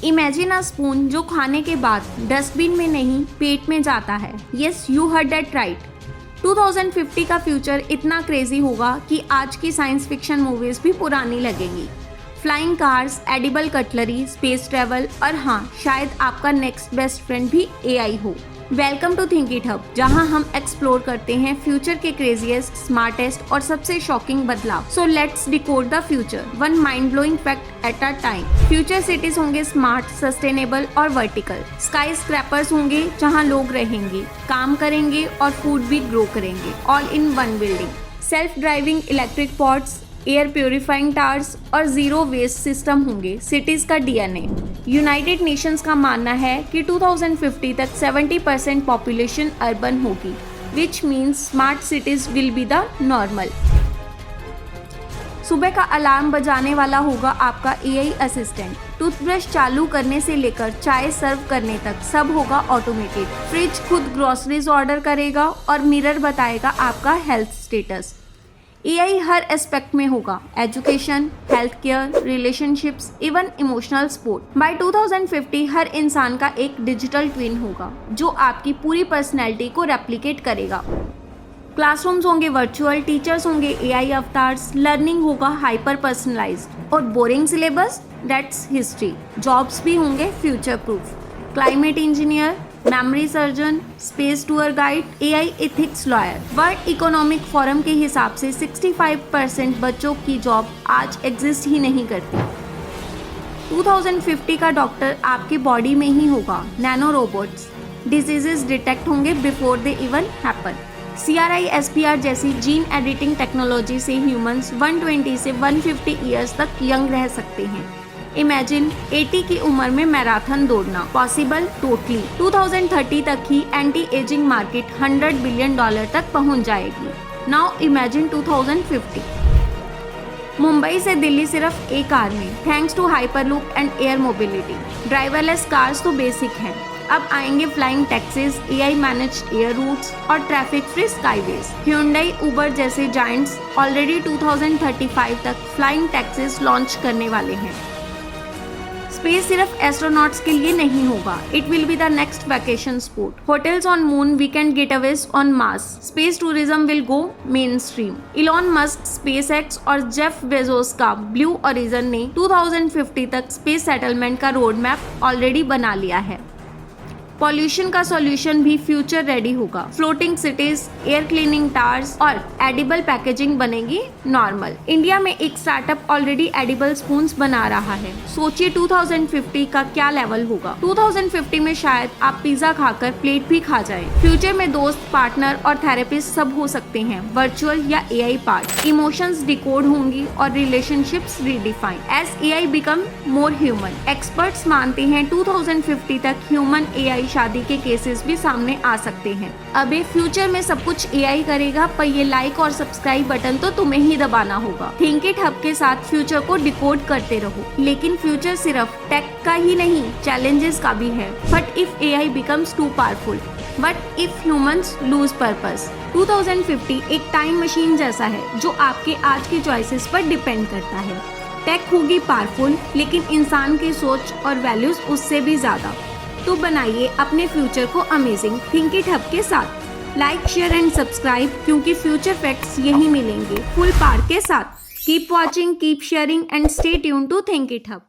Imagine a spoon जो खाने के बाद डस्टबिन में नहीं पेट में जाता है। Yes, you heard that right. 2050 का फ्यूचर इतना क्रेजी होगा कि आज की साइंस फिक्शन मूवीज भी पुरानी लगेंगी। Flying cars, edible cutlery, space travel और हाँ, शायद आपका नेक्स्ट बेस्ट फ्रेंड भी एआई हो। Welcome to think it hub, जहां हम एक्सप्लोर करते हैं फ्यूचर के क्रेजीएस्ट, स्मार्टेस्ट और सबसे शॉकिंग बदलाव। So let's decode the future, one mind blowing fact at a time. Future cities होंगे स्मार्ट, सस्टेनेबल और वर्टिकल। स्काई स्क्रैपर्स होंगे जहां लोग रहेंगे, काम करेंगे और फूड भी ग्रो करेंगे, all in one building. Self driving electric pods, air purifying towers और जीरो वेस्ट सिस्टम होंगे सिटीज का डीएनए। यूनाइटेड नेशंस का मानना है कि 2050 तक 70% पॉपुलेशन अर्बन होगी, which means smart cities will be the normal. सुबह का अलार्म बजाने वाला होगा आपका एआई असिस्टेंट। टूथब्रश चालू करने से लेकर चाय सर्व करने तक सब होगा ऑटोमेटेड। फ्रिज खुद ग्रोसरीज ऑर्डर करेगा और मिरर बताएगा आपका हेल्थ स्टेटस। एआई हर एस्पेक्ट में होगा, education, health care, relationships, even emotional support. By 2050 हर इंसान का एक डिजिटल ट्विन होगा जो आपकी पूरी पर्सनैलिटी को रेप्लिकेट करेगा। क्लासरूम्स होंगे वर्चुअल, टीचर्स होंगे एआई अवतार्स, लर्निंग होगा हाइपर पर्सनलाइज्ड और boring syllabus that's history. Jobs भी होंगे future proof. Climate engineer, memory surgeon, space tour guide, AI ethics lawyer. World economic forum के हिसाब से 65% बच्चों की जॉब आज एग्जिस्ट ही नहीं करती। 2050 का डॉक्टर आपकी बॉडी में ही होगा, नैनो रोबोट्स। डिजीजेस डिटेक्ट होंगे before they even happen. CRISPR जैसी जीन एडिटिंग टेक्नोलॉजी से ह्यूमंस 120 से 150 ईयर्स तक यंग रह सकते हैं। इमेजिन 80 की उम्र में मैराथन दौड़ना, पॉसिबल टोटली। 2030 तक ही एंटी एजिंग मार्केट $100 बिलियन तक पहुंच जाएगी। Now imagine 2050। मुंबई से दिल्ली सिर्फ एक कार में, thanks to hyperloop and air mobility. Driverless cars तो बेसिक हैं, अब आएंगे flying taxis, AI managed air routes और traffic free skyways. Hyundai, Uber जैसे जायंट्स ऑलरेडी 2035 तक फ्लाइंग टैक्सीज लॉन्च करने वाले हैं। स्पेस सिर्फ एस्ट्रोनॉट्स के लिए नहीं होगा, it will be the next vacation spot. Hotels on moon, weekend getaways on Mars. Space tourism will go main stream. Elon Musk, SpaceX और जेफ बेजोस का ब्लू ओरिजिन ने 2050 तक स्पेस सेटलमेंट का रोड मैप ऑलरेडी बना लिया है। Pollution का solution भी फ्यूचर रेडी होगा। Floating cities, air cleaning towers और एडिबल पैकेजिंग बनेगी नॉर्मल। इंडिया में एक स्टार्टअप ऑलरेडी एडिबल स्पून्स बना रहा है। सोचिए 2050 का क्या लेवल होगा। 2050 में शायद आप पिज्जा खाकर प्लेट भी खा जाएं। फ्यूचर में दोस्त, पार्टनर और थेरेपिस्ट सब हो सकते हैं, वर्चुअल या एआई पार्ट। इमोशंस डिकोड होंगी और relationships redefine as AI become more human. Experts मानते हैं 2050 तक ह्यूमन एआई शादी के केसेस भी सामने आ सकते हैं। अबे फ्यूचर में सब कुछ एआई करेगा, पर ये लाइक और सब्सक्राइब बटन तो तुम्हें ही दबाना होगा। थिंक इट हब के साथ फ्यूचर को डिकोड करते रहो। लेकिन फ्यूचर सिर्फ टेक का ही नहीं, चैलेंजेस का भी है। But if AI becomes too powerful, but if humans lose purpose. 2050 एक टाइम मशीन जैसा है जो आपके आज के चॉइसेस पर डिपेंड करता है। टेक होगी पावरफुल, लेकिन इंसान की सोच और वैल्यूज उससे भी ज्यादा। तो बनाइए अपने फ्यूचर को अमेजिंग थिंक इट हब के साथ। लाइक, शेयर एंड सब्सक्राइब, क्योंकि फ्यूचर फैक्ट्स यही मिलेंगे फुल पावर के साथ। Keep watching, keep sharing and stay tune to think it hub.